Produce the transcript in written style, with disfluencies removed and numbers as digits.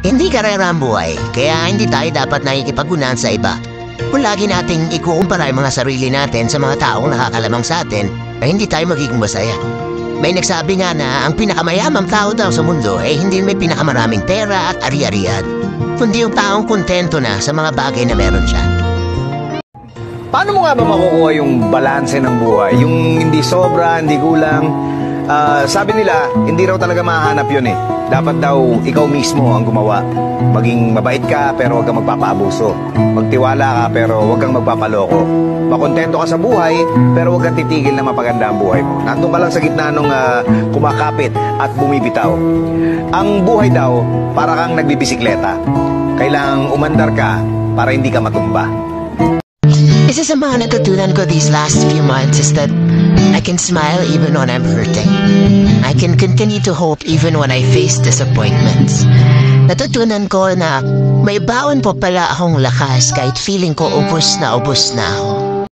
Hindi karera ang buhay, kaya hindi tayo dapat nakikipag-unahan sa iba. Kung lagi nating ikukumpara yung mga sarili natin sa mga taong nakakalamang sa atin, ay hindi tayo magiging masaya. May nagsabi nga na ang pinakamayamang tao daw sa mundo ay hindi may pinakamaraming pera at ari-arian, kundi yung taong kontento na sa mga bagay na meron siya. Paano mo nga ba makukuha yung balanse ng buhay? Yung hindi sobra, hindi kulang. Sabi nila, hindi raw talaga mahanap yun eh. Dapat daw ikaw mismo ang gumawa. Maging mabait ka pero huwag kang magpapaabuso. Magtiwala ka pero huwag kang magpapaloko. Makontento ka sa buhay pero huwag kang titigil na mapaganda ang buhay mo. Nandun ka lang sa gitna nung kumakapit at bumibitaw. Ang buhay daw, para kang nagbibisikleta. Kailangang umandar ka para hindi ka matumba. Isa sa mga natutunan ko these last few months is that I can smile even when I'm hurting. I can continue to hope even when I face disappointments. Natutunan ko na may baon po pala akong lakas kahit feeling ko ubos na ako.